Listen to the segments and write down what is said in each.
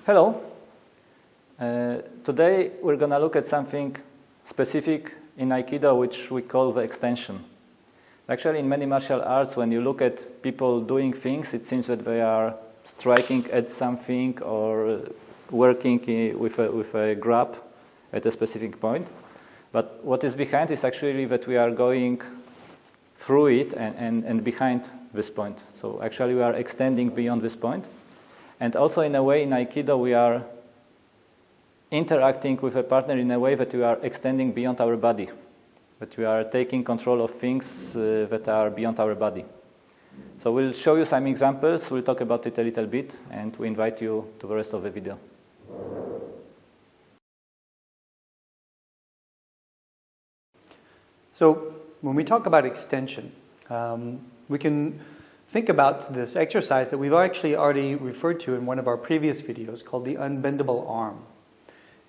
Hello. Today we're going to look at something specific in Aikido which we call the extension. Actually, in many martial arts, when you look at people doing things, it seems that they are striking at something or working with a grab at a specific point. But what is behind is actually that we are going through it and behind this point. So actually we are extending beyond this point. And also in a way in Aikido we are interacting with a partner in a way that we are extending beyond our body. That we are taking control of things that are beyond our body. So we'll show you some examples, we'll talk about it a little bit, and we invite you to the rest of the video. So when we talk about extension, we can think about this exercise that we've actually already referred to in one of our previous videos called the unbendable arm.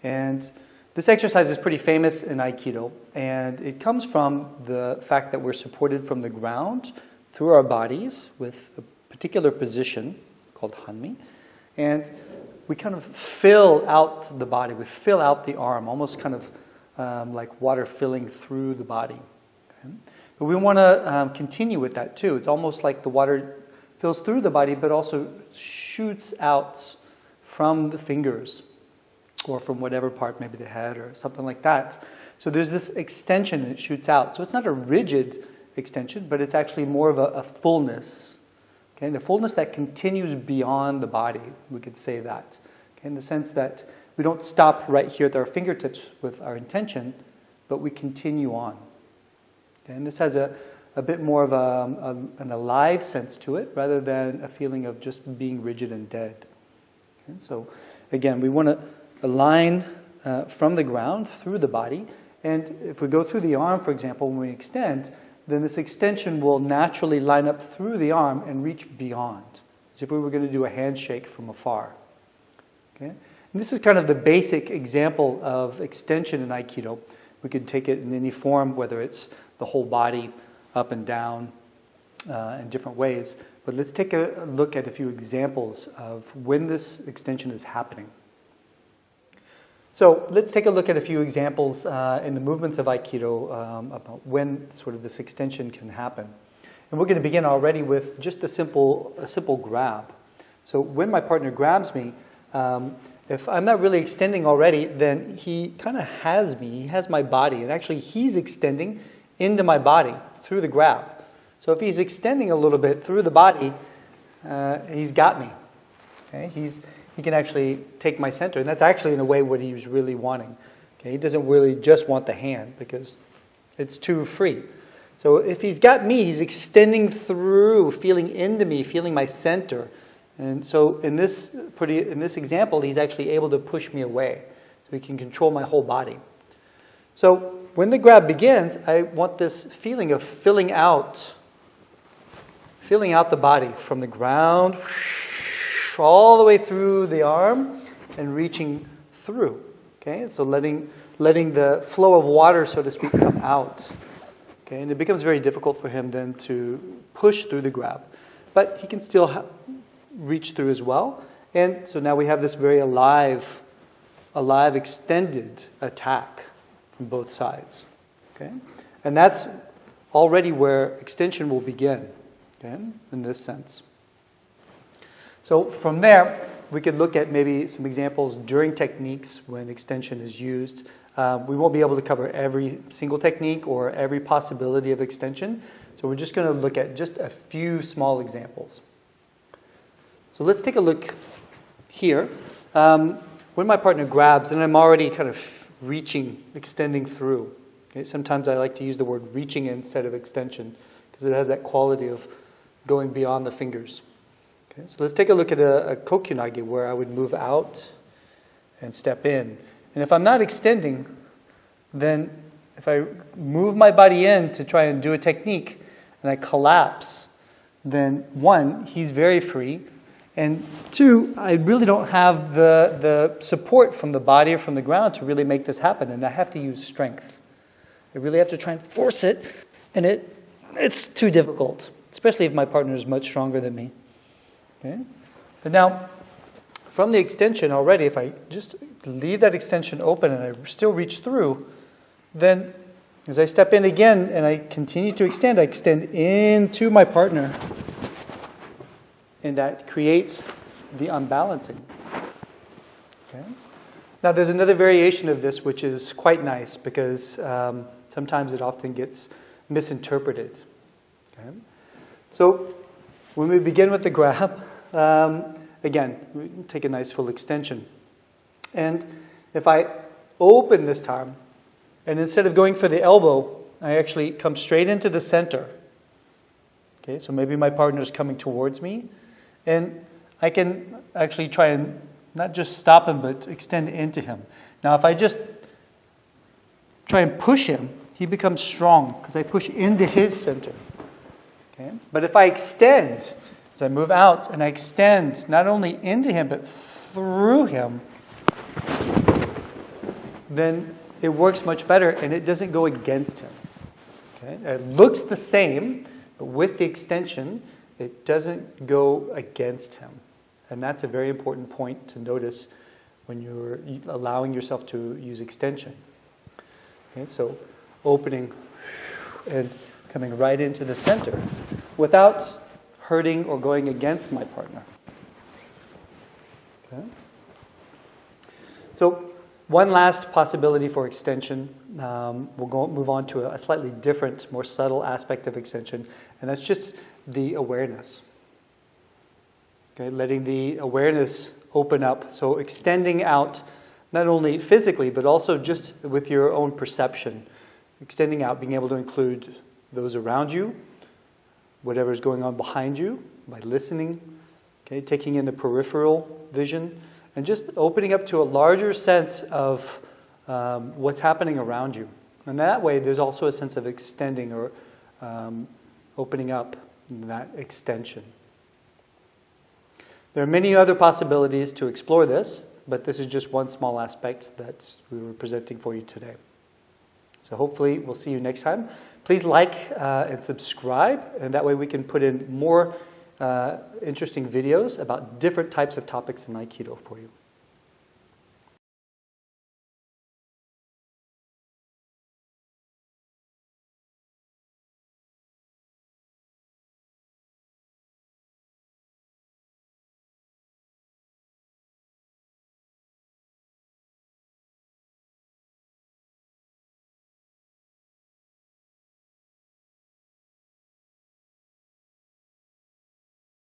And this exercise is pretty famous in Aikido, and it comes from the fact that we're supported from the ground through our bodies with a particular position called hanmi, and we kind of fill out the body, we fill out the arm, almost kind of like water filling through the body. Okay? But we want to continue with that too. It's almost like the water fills through the body, but also shoots out from the fingers, or from whatever part, maybe the head or something like that. So there's this extension and it shoots out. So it's not a rigid extension, but it's actually more of a fullness. Okay? And a fullness that continues beyond the body, we could say that. Okay? In the sense that we don't stop right here at our fingertips with our intention, but we continue on. Okay? And this has a bit more of an alive sense to it, rather than a feeling of just being rigid and dead. Okay? So again, we want to align from the ground through the body, and if we go through the arm, for example, when we extend, then this extension will naturally line up through the arm and reach beyond, as if we were going to do a handshake from afar. Okay? And this is kind of the basic example of extension in Aikido. We could take it in any form, whether it's the whole body, up and down, in different ways. But let's take a look at a few examples of when this extension is happening. So let's take a look at a few examples in the movements of Aikido about when sort of this extension can happen. And we're going to begin already with just a simple grab. So when my partner grabs me, if I'm not really extending already, then he kind of has me, he has my body, and actually he's extending into my body through the grab. So if he's extending a little bit through the body, he's got me. Okay? He can actually take my center, and that's actually in a way what he was really wanting. Okay? He doesn't really just want the hand because it's too free. So if he's got me, he's extending through, feeling into me, feeling my center. And so in this example, he's actually able to push me away. So he can control my whole body. So when the grab begins, I want this feeling of filling out the body from the ground all the way through the arm and reaching through. Okay, so letting the flow of water, so to speak, come out. Okay, and it becomes very difficult for him then to push through the grab, but he can still reach through as well. And so now we have this very alive extended attack from both sides. Okay, and that's already where extension will begin. Okay, in this sense. So from there, we could look at maybe some examples during techniques when extension is used. We won't be able to cover every single technique or every possibility of extension. So we're just going to look at just a few small examples. So let's take a look here. When my partner grabs, and I'm already kind of reaching, extending through. Okay? Sometimes I like to use the word reaching instead of extension because it has that quality of going beyond the fingers. Okay, so let's take a look at a kokyunagi where I would move out and step in. And if I'm not extending, then if I move my body in to try and do a technique and I collapse, then one, he's very free. And two, I really don't have the support from the body or from the ground to really make this happen. And I have to use strength. I really have to try and force it. And it's too difficult, especially if my partner is much stronger than me. Okay? But now, from the extension already, if I just leave that extension open and I still reach through, then as I step in again and I continue to extend, I extend into my partner. And that creates the unbalancing. Okay? Now there's another variation of this which is quite nice because sometimes it often gets misinterpreted. Okay? So when we begin with the grab, again, we take a nice full extension. And if I open this time, and instead of going for the elbow, I actually come straight into the center. Okay, so maybe my partner is coming towards me, and I can actually try and not just stop him, but extend into him. Now, if I just try and push him, he becomes strong because I push into his center. Okay? But if I extend, as I move out and I extend not only into him, but through him, then it works much better and it doesn't go against him. Okay? It looks the same, but with the extension, it doesn't go against him. And that's a very important point to notice when you're allowing yourself to use extension. Okay? So opening and coming right into the center without hurting or going against my partner. Okay? So one last possibility for extension, we'll move on to a slightly different, more subtle aspect of extension, and that's just the awareness. Okay, letting the awareness open up, so extending out not only physically, but also just with your own perception. Extending out, being able to include those around you, whatever's going on behind you, by listening, okay, taking in the peripheral vision, and just opening up to a larger sense of what's happening around you. And that way, there's also a sense of extending or opening up in that extension. There are many other possibilities to explore this, but this is just one small aspect that we were presenting for you today. So hopefully, we'll see you next time. Please like and subscribe, and that way we can put in more interesting videos about different types of topics in Aikido for you.